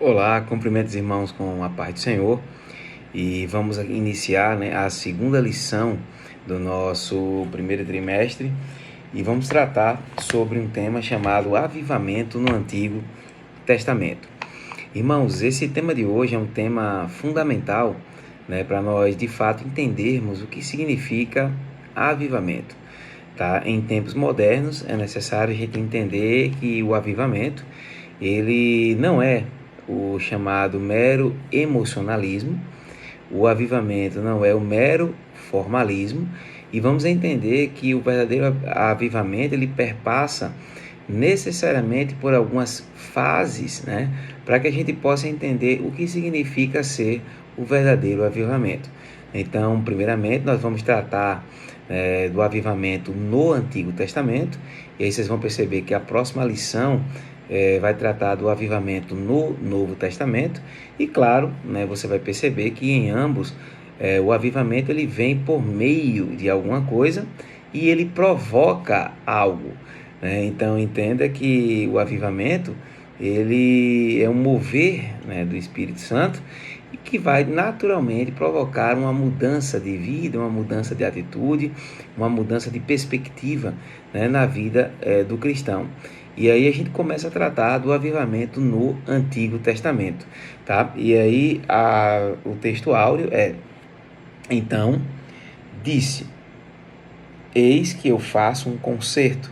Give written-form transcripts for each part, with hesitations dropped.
Olá, cumprimentos irmãos com a paz do Senhor e vamos iniciar, a segunda lição do nosso primeiro trimestre e vamos tratar sobre um tema chamado avivamento no Antigo Testamento. Irmãos, esse tema de hoje é um tema fundamental, para nós de fato entendermos o que significa avivamento. Tá? Em tempos modernos é necessário a gente entender que o avivamento ele não é o chamado mero emocionalismo, o avivamento não é o mero formalismo, e vamos entender que o verdadeiro avivamento ele perpassa necessariamente por algumas fases, para que a gente possa entender o que significa ser o verdadeiro avivamento. Então, primeiramente, nós vamos tratar do avivamento no Antigo Testamento, e aí vocês vão perceber que a próxima lição vai tratar do avivamento no Novo Testamento, e claro, você vai perceber que em ambos o avivamento ele vem por meio de alguma coisa e ele provoca algo. Então entenda que o avivamento ele é um mover do Espírito Santo e que vai naturalmente provocar uma mudança de vida, uma mudança de atitude, uma mudança de perspectiva na vida do cristão. E aí a gente começa a tratar do avivamento no Antigo Testamento, tá? E aí o texto áureo então, disse: eis que eu faço um concerto,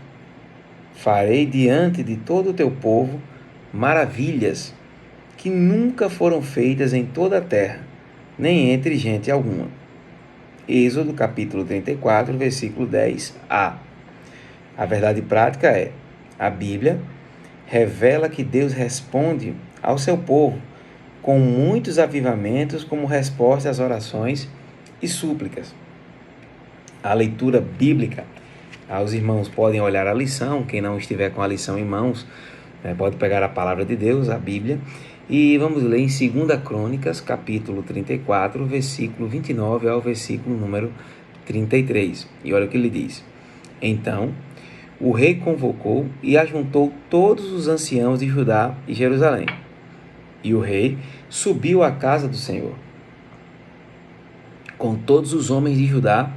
farei diante de todo o teu povo maravilhas que nunca foram feitas em toda a terra, nem entre gente alguma. Êxodo capítulo 34, versículo 10a. A verdade prática é: a Bíblia revela que Deus responde ao seu povo com muitos avivamentos como resposta às orações e súplicas. A leitura bíblica, os irmãos podem olhar a lição, quem não estiver com a lição em mãos, pode pegar a palavra de Deus, a Bíblia, e vamos ler em 2 Crônicas, capítulo 34, versículo 29 ao versículo número 33. E olha o que ele diz: então o rei convocou e ajuntou todos os anciãos de Judá e Jerusalém. E o rei subiu à casa do Senhor, com todos os homens de Judá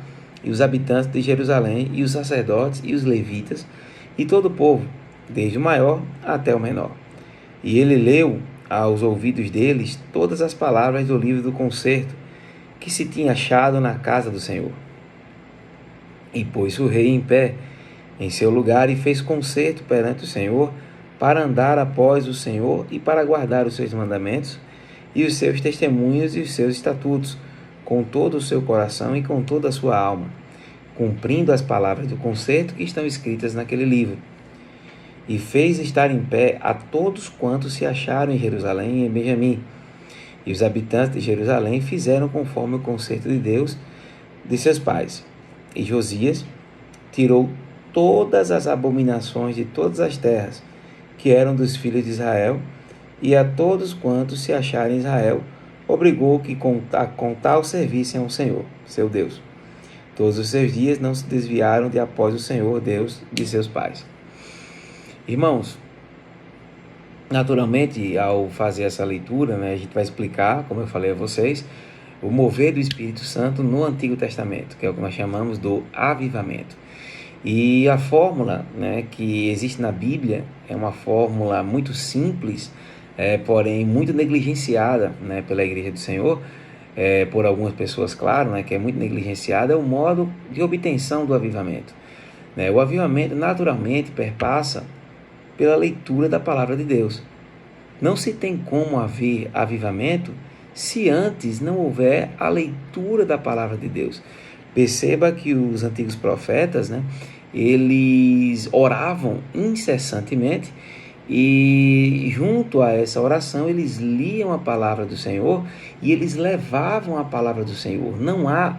e os habitantes de Jerusalém, e os sacerdotes e os levitas, e todo o povo, desde o maior até o menor. E ele leu aos ouvidos deles todas as palavras do livro do concerto que se tinha achado na casa do Senhor. E pôs o rei em pé em seu lugar e fez concerto perante o Senhor, para andar após o Senhor e para guardar os seus mandamentos e os seus testemunhos e os seus estatutos, com todo o seu coração e com toda a sua alma, cumprindo as palavras do concerto que estão escritas naquele livro. E fez estar em pé a todos quantos se acharam em Jerusalém e em Benjamim. E os habitantes de Jerusalém fizeram conforme o concerto de Deus de seus pais. E Josias tirou todas as abominações de todas as terras que eram dos filhos de Israel, e a todos quantos se acharam em Israel, obrigou que com tal servissem ao Senhor, seu Deus. Todos os seus dias não se desviaram de após o Senhor, Deus de seus pais. Irmãos, naturalmente, ao fazer essa leitura, a gente vai explicar, como eu falei a vocês, o mover do Espírito Santo no Antigo Testamento, que é o que nós chamamos do avivamento. E a fórmula que existe na Bíblia é uma fórmula muito simples, porém muito negligenciada pela Igreja do Senhor, por algumas pessoas, claro, que é muito negligenciada, é o modo de obtenção do avivamento. O avivamento naturalmente perpassa pela leitura da palavra de Deus. Não se tem como haver avivamento se antes não houver a leitura da palavra de Deus. Perceba que os antigos profetas, eles oravam incessantemente e junto a essa oração eles liam a palavra do Senhor e eles levavam a palavra do Senhor. Não há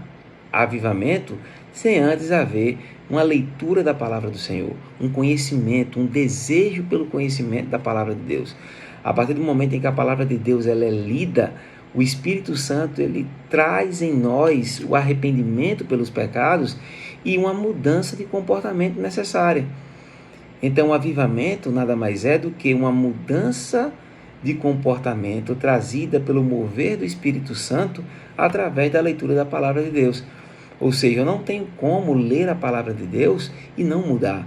avivamento sem antes haver uma leitura da palavra do Senhor, um conhecimento, um desejo pelo conhecimento da palavra de Deus. A partir do momento em que a palavra de Deus ela é lida, o Espírito Santo ele traz em nós o arrependimento pelos pecados e uma mudança de comportamento necessária. Então, o avivamento nada mais é do que uma mudança de comportamento trazida pelo mover do Espírito Santo através da leitura da palavra de Deus. Ou seja, eu não tenho como ler a palavra de Deus e não mudar.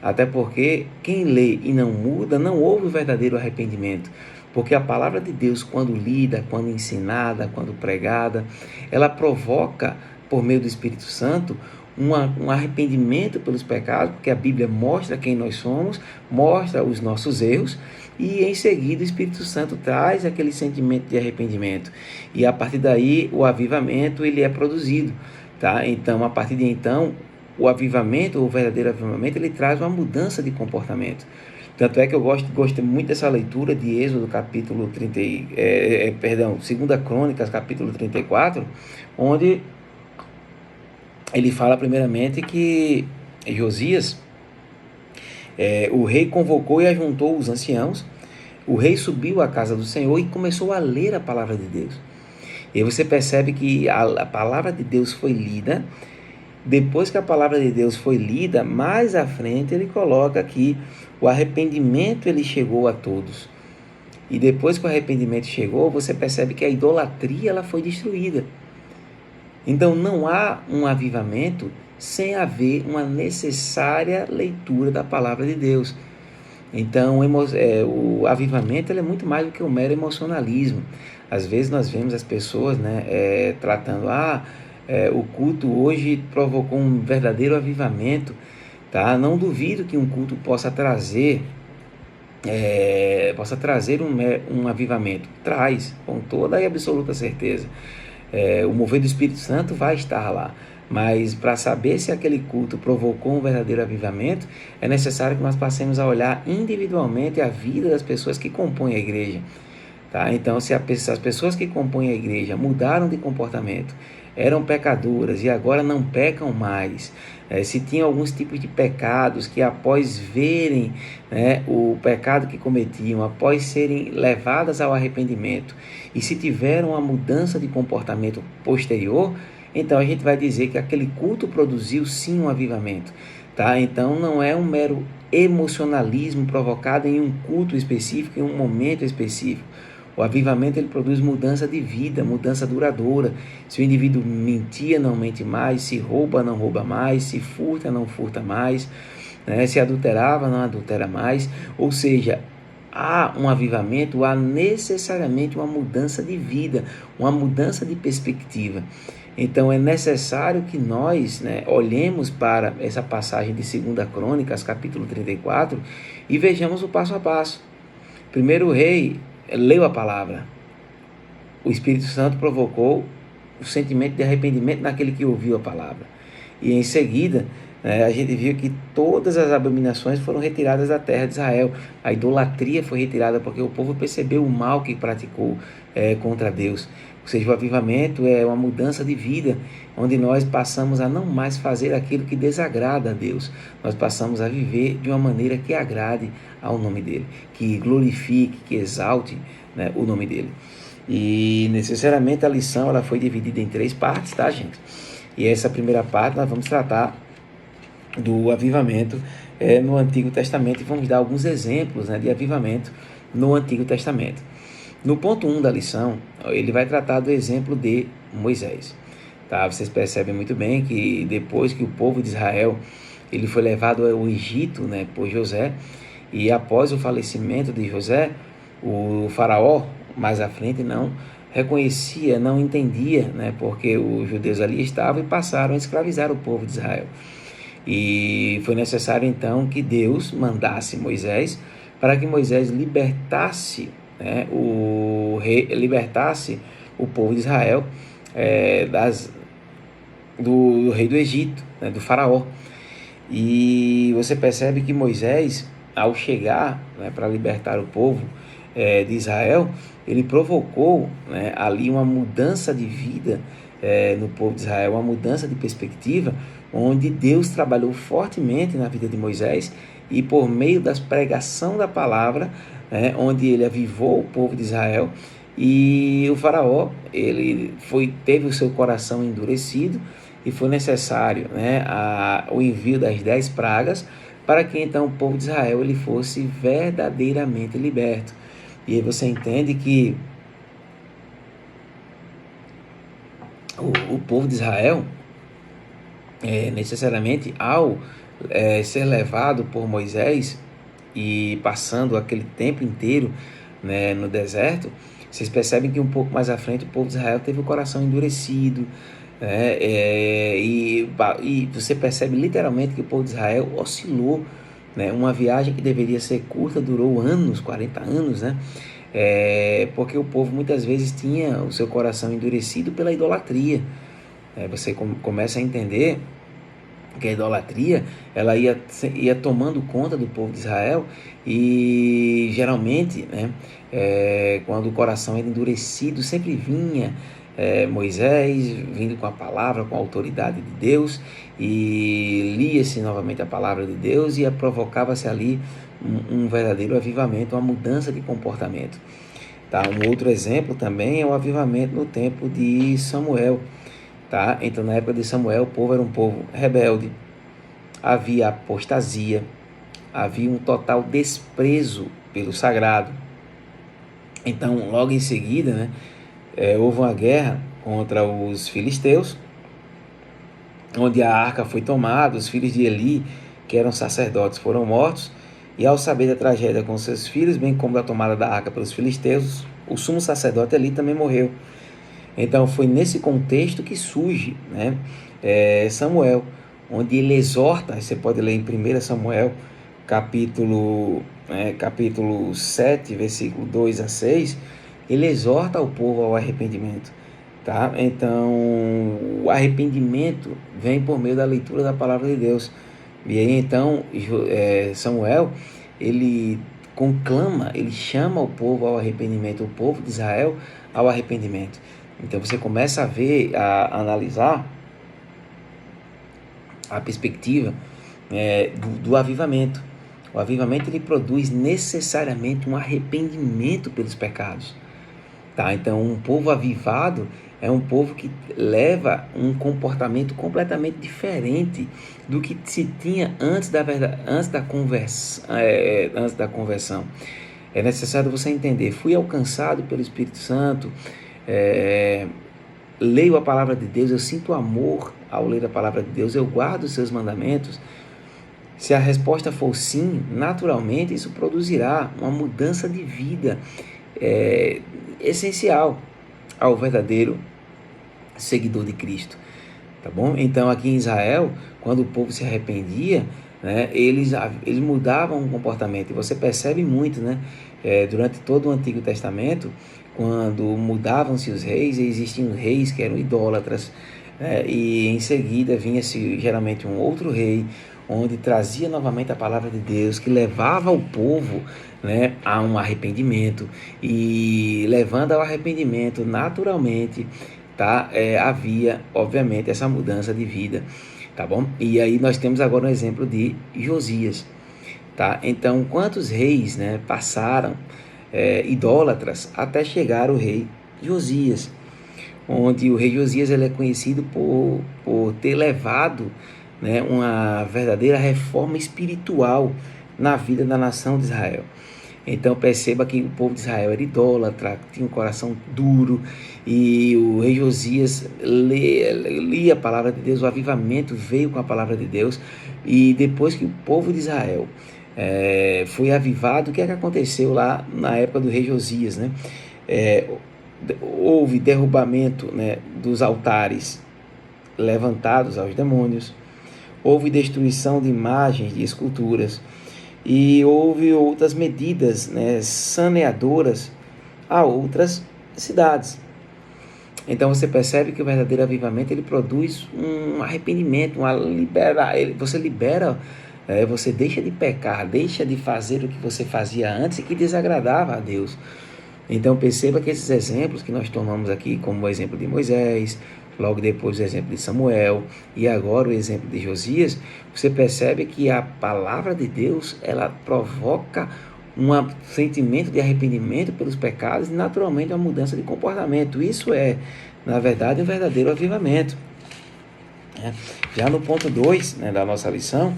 Até porque quem lê e não muda não houve o verdadeiro arrependimento. Porque a palavra de Deus, quando lida, quando ensinada, quando pregada, ela provoca, por meio do Espírito Santo, um arrependimento pelos pecados, porque a Bíblia mostra quem nós somos, mostra os nossos erros, e em seguida o Espírito Santo traz aquele sentimento de arrependimento. E a partir daí o avivamento ele é produzido. Tá? Então, a partir de então, o avivamento, o verdadeiro avivamento, ele traz uma mudança de comportamento. Tanto é que eu gosto muito dessa leitura de Êxodo capítulo 30, 2 Crônicas capítulo 34, onde ele fala primeiramente que Josias, o rei convocou e ajuntou os anciãos, o rei subiu à casa do Senhor e começou a ler a palavra de Deus. E aí você percebe que a palavra de Deus foi lida. Depois que a palavra de Deus foi lida, mais à frente ele coloca que o arrependimento ele chegou a todos. E depois que o arrependimento chegou, você percebe que a idolatria ela foi destruída. Então não há um avivamento sem haver uma necessária leitura da palavra de Deus. Então o avivamento ele é muito mais do que um mero emocionalismo. Às vezes nós vemos as pessoas tratando, o culto hoje provocou um verdadeiro avivamento. Tá? Não duvido que um culto possa trazer um avivamento. Traz, com toda e absoluta certeza. O mover do Espírito Santo vai estar lá. Mas para saber se aquele culto provocou um verdadeiro avivamento, é necessário que nós passemos a olhar individualmente a vida das pessoas que compõem a igreja. Tá? Então, se as pessoas que compõem a igreja mudaram de comportamento, eram pecadoras e agora não pecam mais, se tinham alguns tipos de pecados que após verem o pecado que cometiam, após serem levadas ao arrependimento, e se tiveram uma mudança de comportamento posterior, então a gente vai dizer que aquele culto produziu sim um avivamento. Tá? Então não é um mero emocionalismo provocado em um culto específico, em um momento específico. O avivamento ele produz mudança de vida, mudança duradoura. Se o indivíduo mentia, não mente mais. Se rouba, não rouba mais. Se furta, não furta mais. Se adulterava, não adultera mais. Ou seja, há um avivamento, há necessariamente uma mudança de vida, uma mudança de perspectiva. Então é necessário que nós olhemos para essa passagem de 2 Crônicas, capítulo 34, e vejamos o passo a passo. Primeiro o rei leu a palavra. O Espírito Santo provocou o sentimento de arrependimento naquele que ouviu a palavra. E em seguida, a gente viu que todas as abominações foram retiradas da terra de Israel. A idolatria foi retirada porque o povo percebeu o mal que praticou contra Deus. Ou seja, o avivamento é uma mudança de vida, onde nós passamos a não mais fazer aquilo que desagrada a Deus. Nós passamos a viver de uma maneira que agrade ao nome dEle, que glorifique, que exalte o nome dEle. E necessariamente a lição ela foi dividida em 3 partes, tá, gente? E essa primeira parte nós vamos tratar do avivamento no Antigo Testamento e vamos dar alguns exemplos de avivamento no Antigo Testamento. No ponto 1 da lição, ele vai tratar do exemplo de Moisés. Tá? Vocês percebem muito bem que depois que o povo de Israel ele foi levado ao Egito por José, e após o falecimento de José, o faraó, mais à frente, não reconhecia, não entendia, porque os judeus ali estavam e passaram a escravizar o povo de Israel. E foi necessário então que Deus mandasse Moisés para que Moisés libertasse o povo de Israel do rei do Egito, do faraó. E você percebe que Moisés, ao chegar para libertar o povo de Israel, ele provocou ali uma mudança de vida no povo de Israel, uma mudança de perspectiva, onde Deus trabalhou fortemente na vida de Moisés e por meio da pregação da palavra, onde ele avivou o povo de Israel, e o faraó ele teve o seu coração endurecido e foi necessário o envio das 10 pragas para que então o povo de Israel ele fosse verdadeiramente liberto. E aí você entende que o povo de Israel, necessariamente, ao ser levado por Moisés e passando aquele tempo inteiro, né, no deserto, vocês percebem que um pouco mais à frente o povo de Israel teve o coração endurecido, né, e você percebe literalmente que o povo de Israel oscilou, né, uma viagem que deveria ser curta durou anos, 40 anos, né, porque o povo muitas vezes tinha o seu coração endurecido pela idolatria. Você começa a entender que a idolatria ela ia tomando conta do povo de Israel, e geralmente, né, quando o coração era endurecido, sempre vinha Moisés vindo com a palavra, com a autoridade de Deus, e lia-se novamente a palavra de Deus e provocava-se ali um verdadeiro avivamento, uma mudança de comportamento. Tá? Um outro exemplo também é o avivamento no tempo de Samuel. Tá? Então, na época de Samuel, o povo era um povo rebelde, havia apostasia, havia um total desprezo pelo sagrado. Então, logo em seguida, né, houve uma guerra contra os filisteus, onde a arca foi tomada, os filhos de Eli, que eram sacerdotes, foram mortos, e ao saber da tragédia com seus filhos, bem como da tomada da arca pelos filisteus, o sumo sacerdote Eli também morreu. Então foi nesse contexto que surge, né, Samuel, onde ele exorta, você pode ler em 1 Samuel, capítulo 7, versículo 2 a 6, ele exorta o povo ao arrependimento. Tá? Então, o arrependimento vem por meio da leitura da palavra de Deus. E aí, então, Samuel, ele conclama, ele chama o povo ao arrependimento, o povo de Israel ao arrependimento. Então, você começa a analisar a perspectiva do avivamento. O avivamento, ele produz necessariamente um arrependimento pelos pecados. Tá? Então, um povo avivado é um povo que leva um comportamento completamente diferente do que se tinha antes da conversão. É necessário você entender: fui alcançado pelo Espírito Santo, leio a palavra de Deus, eu sinto amor ao ler a palavra de Deus, eu guardo os seus mandamentos. Se a resposta for sim, naturalmente isso produzirá uma mudança de vida essencial ao verdadeiro seguidor de Cristo, tá bom? Então, aqui em Israel, quando o povo se arrependia, né, eles mudavam o comportamento, e você percebe muito, né, durante todo o Antigo Testamento, quando mudavam-se os reis, existiam reis que eram idólatras, e em seguida vinha-se geralmente um outro rei, onde trazia novamente a palavra de Deus, que levava o povo, né, a um arrependimento, e levando ao arrependimento naturalmente, tá, havia obviamente essa mudança de vida, tá bom? E aí nós temos agora um exemplo de Josias, tá? Então, quantos reis, né, passaram idólatras até chegar o rei Josias, onde o rei Josias ele é conhecido por ter levado, né, uma verdadeira reforma espiritual na vida da nação de Israel. Então perceba que o povo de Israel era idólatra, tinha um coração duro, e o rei Josias lia a palavra de Deus, o avivamento veio com a palavra de Deus, e depois que o povo de Israel foi avivado, o que é que aconteceu lá na época do rei Josias, né? Houve derrubamento, né, dos altares levantados aos demônios, houve destruição de imagens, de esculturas, e houve outras medidas, né, saneadoras a outras cidades. Então você percebe que o verdadeiro avivamento ele produz um arrependimento, você deixa de pecar, deixa de fazer o que você fazia antes e que desagradava a Deus. Então perceba que esses exemplos que nós tomamos aqui, como o exemplo de Moisés, logo depois o exemplo de Samuel, e agora o exemplo de Josias, você percebe que a palavra de Deus, ela provoca um sentimento de arrependimento pelos pecados e naturalmente uma mudança de comportamento. Isso é, na verdade, um verdadeiro avivamento. Já no ponto 2, né, da nossa lição,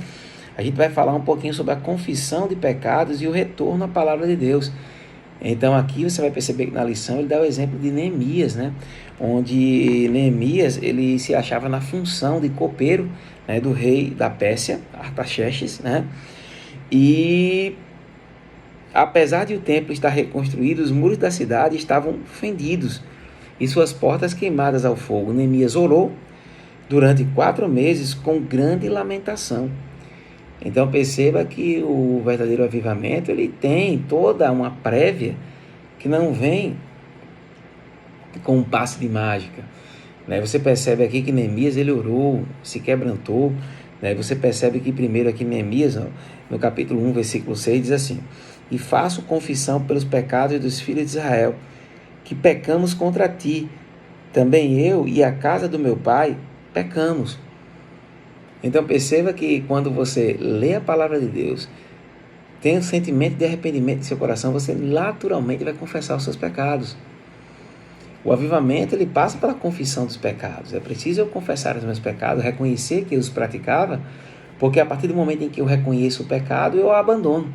a gente vai falar um pouquinho sobre a confissão de pecados e o retorno à palavra de Deus. Então aqui você vai perceber que na lição ele dá o exemplo de Neemias, né? Onde Neemias ele se achava na função de copeiro, né, do rei da Pérsia, Artaxerxes, né? E apesar de o templo estar reconstruído, os muros da cidade estavam fendidos e suas portas queimadas ao fogo. Neemias orou durante 4 meses com grande lamentação. Então perceba que o verdadeiro avivamento ele tem toda uma prévia que não vem com um passe de mágica, né? Você percebe aqui que Neemias ele orou, se quebrantou, né? Você percebe que primeiro aqui Neemias, ó, no capítulo 1, versículo 6, diz assim: e faço confissão pelos pecados dos filhos de Israel, que pecamos contra ti, também eu e a casa do meu pai pecamos. Então perceba que quando você lê a palavra de Deus, tem um sentimento de arrependimento em seu coração, você naturalmente vai confessar os seus pecados. O avivamento ele passa pela confissão dos pecados. É preciso eu confessar os meus pecados, reconhecer que eu os praticava, porque a partir do momento em que eu reconheço o pecado, eu o abandono.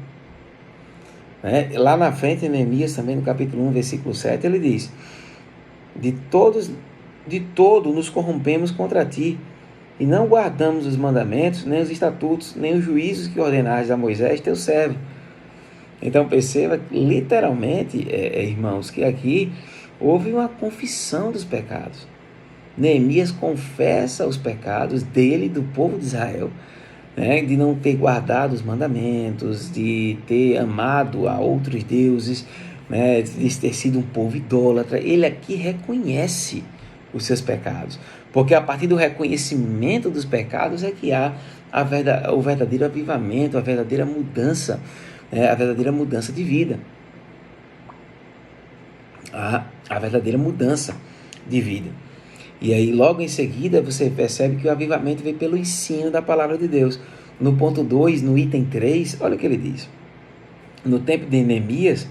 Né? Lá na frente, em Neemias, também no capítulo 1, versículo 7, ele diz: de todo nos corrompemos contra ti, e não guardamos os mandamentos, nem os estatutos, nem os juízos que ordenaste a Moisés, teu servo. Então perceba, literalmente, irmãos, que aqui houve uma confissão dos pecados. Neemias confessa os pecados dele e do povo de Israel, né, de não ter guardado os mandamentos, de ter amado a outros deuses, né, de ter sido um povo idólatra. Ele aqui reconhece os seus pecados, porque a partir do reconhecimento dos pecados é que há o verdadeiro avivamento, a verdadeira mudança, a verdadeira mudança de vida. A verdadeira mudança de vida. E aí logo em seguida você percebe que o avivamento vem pelo ensino da palavra de Deus. No ponto 2, no item 3, olha o que ele diz: no tempo de Neemias,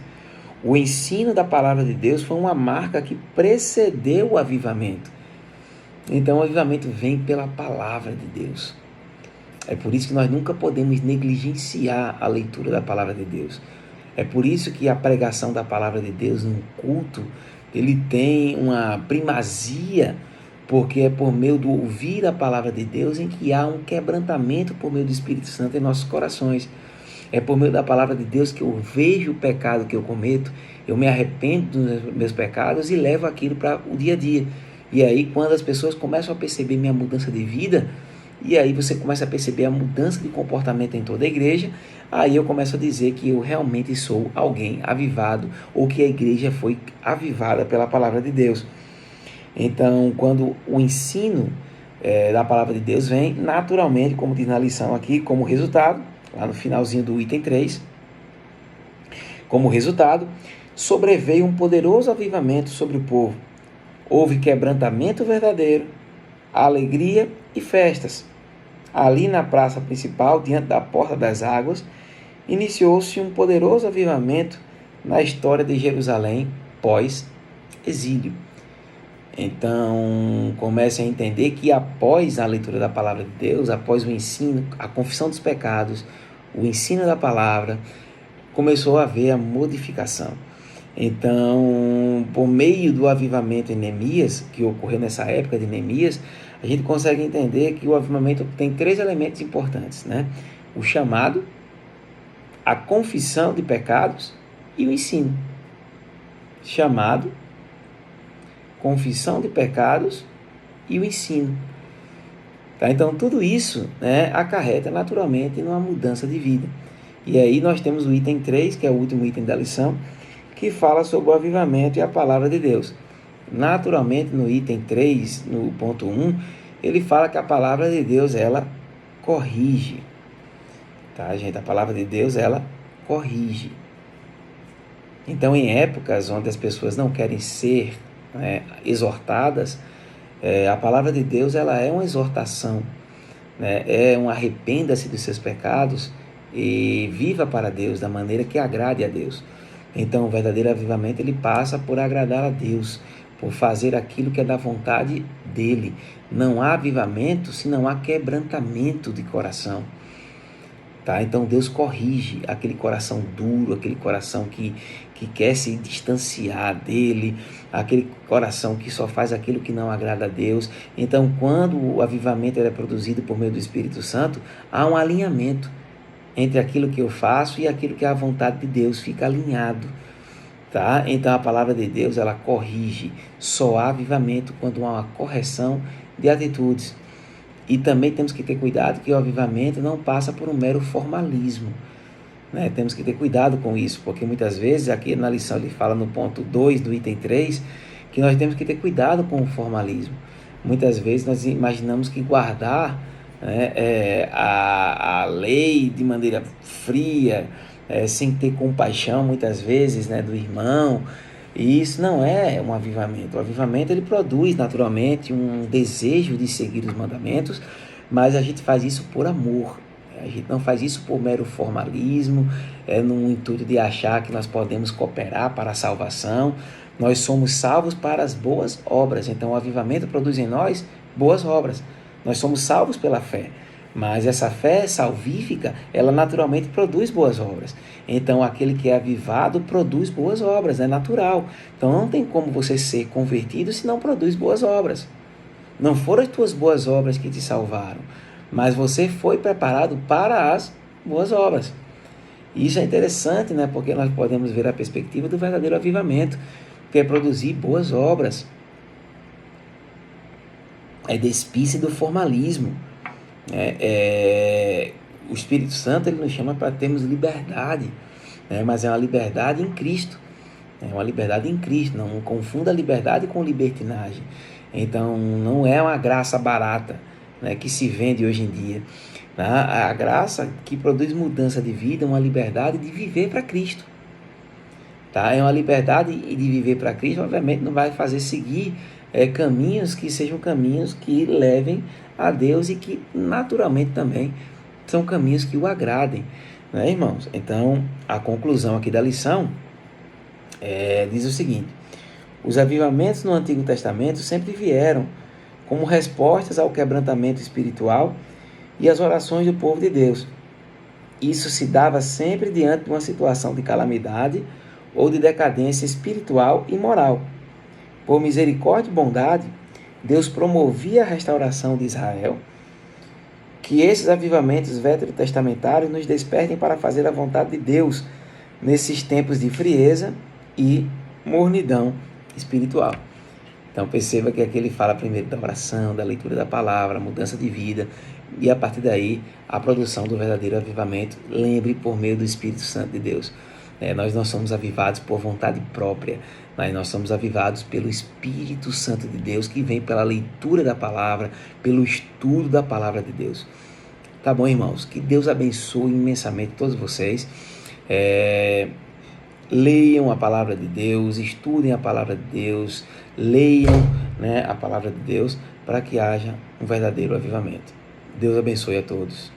o ensino da palavra de Deus foi uma marca que precedeu o avivamento. Então o avivamento vem pela palavra de Deus. É por isso que nós nunca podemos negligenciar a leitura da palavra de Deus. É por isso que a pregação da palavra de Deus no culto, ele tem uma primazia, porque é por meio do ouvir a palavra de Deus em que há um quebrantamento por meio do Espírito Santo em nossos corações. É por meio da palavra de Deus que eu vejo o pecado que eu cometo, eu me arrependo dos meus pecados e levo aquilo para o dia a dia. E aí quando as pessoas começam a perceber minha mudança de vida, e aí você começa a perceber a mudança de comportamento em toda a igreja, aí eu começo a dizer que eu realmente sou alguém avivado, ou que a igreja foi avivada pela palavra de Deus. Então, quando o ensino da palavra de Deus vem, naturalmente, como diz na lição aqui, como resultado, lá no finalzinho do item 3, como resultado, sobreveio um poderoso avivamento sobre o povo. Houve quebrantamento verdadeiro, alegria e festas. Ali na praça principal, diante da porta das águas, iniciou-se um poderoso avivamento na história de Jerusalém pós-exílio. Então, comece a entender que após a leitura da palavra de Deus, após o ensino, a confissão dos pecados, o ensino da palavra, começou a haver a modificação. Então, por meio do avivamento em Neemias, que ocorreu nessa época de Neemias, a gente consegue entender que o avivamento tem 3 elementos importantes, né? O chamado, a confissão de pecados e o ensino. Chamado, confissão de pecados e o ensino. Tá? Então, tudo isso, né, acarreta naturalmente numa mudança de vida. E aí nós temos o item 3, que é o último item da lição, que fala sobre o avivamento e a palavra de Deus. Naturalmente, no item 3, no ponto 1, ele fala que a palavra de Deus, ela corrige. Tá, gente? A palavra de Deus, ela corrige. Então, em épocas onde as pessoas não querem ser exortadas, a palavra de Deus, ela é uma exortação, né? É um arrependa-se dos seus pecados e viva para Deus da maneira que agrade a Deus. Então, o verdadeiro avivamento, ele passa por agradar a Deus, por fazer aquilo que é da vontade dele. Não há avivamento se não há quebrantamento de coração. Tá? Então Deus corrige aquele coração duro, aquele coração que quer se distanciar dele, aquele coração que só faz aquilo que não agrada a Deus. Então, quando o avivamento é produzido por meio do Espírito Santo, há um alinhamento entre aquilo que eu faço e aquilo que é a vontade de Deus, fica alinhado. Tá? Então a palavra de Deus, ela corrige. Só há avivamento quando há uma correção de atitudes. E também temos que ter cuidado que o avivamento não passa por um mero formalismo, né? Temos que ter cuidado com isso, porque muitas vezes, aqui na lição ele fala no ponto 2 do item 3, que nós temos que ter cuidado com o formalismo. Muitas vezes nós imaginamos que guardar, né, a lei de maneira fria, sem ter compaixão muitas vezes, né, do irmão. E isso não é um avivamento. O avivamento, ele produz naturalmente um desejo de seguir os mandamentos, mas a gente faz isso por amor. A gente não faz isso por mero formalismo, no intuito de achar que nós podemos cooperar para a salvação. Nós somos salvos para as boas obras. Então o avivamento produz em nós boas obras. Nós somos salvos pela fé. Mas essa fé salvífica, ela naturalmente produz boas obras. Então, aquele que é avivado produz boas obras, é natural. Então, não tem como você ser convertido se não produz boas obras. Não foram as tuas boas obras que te salvaram, mas você foi preparado para as boas obras. E isso é interessante, né? Porque nós podemos ver a perspectiva do verdadeiro avivamento, que é produzir boas obras. É despir-se do formalismo. O Espírito Santo, ele nos chama para termos liberdade, né? Mas é uma liberdade em Cristo, é uma liberdade em Cristo. Não confunda a liberdade com libertinagem. Então não é uma graça barata, né, que se vende hoje em dia, né? A graça que produz mudança de vida é uma liberdade de viver para Cristo, tá? É uma liberdade de viver para Cristo, obviamente não vai fazer seguir caminhos que sejam caminhos que levem a Deus e que naturalmente também são caminhos que o agradem, né, irmãos? Então a conclusão aqui da lição diz o seguinte: os avivamentos no Antigo Testamento sempre vieram como respostas ao quebrantamento espiritual e às orações do povo de Deus. Isso se dava sempre diante de uma situação de calamidade ou de decadência espiritual e moral. Por misericórdia e bondade, Deus promovia a restauração de Israel. Que esses avivamentos veterotestamentários nos despertem para fazer a vontade de Deus nesses tempos de frieza e mornidão espiritual. Então perceba que aqui ele fala primeiro da oração, da leitura da palavra, mudança de vida, e a partir daí a produção do verdadeiro avivamento, lembre, por meio do Espírito Santo de Deus. Nós não somos avivados por vontade própria, mas nós somos avivados pelo Espírito Santo de Deus, que vem pela leitura da palavra, pelo estudo da palavra de Deus. Tá bom, irmãos? Que Deus abençoe imensamente todos vocês. Leiam a palavra de Deus, estudem a palavra de Deus, leiam, né, a palavra de Deus, para que haja um verdadeiro avivamento. Deus abençoe a todos.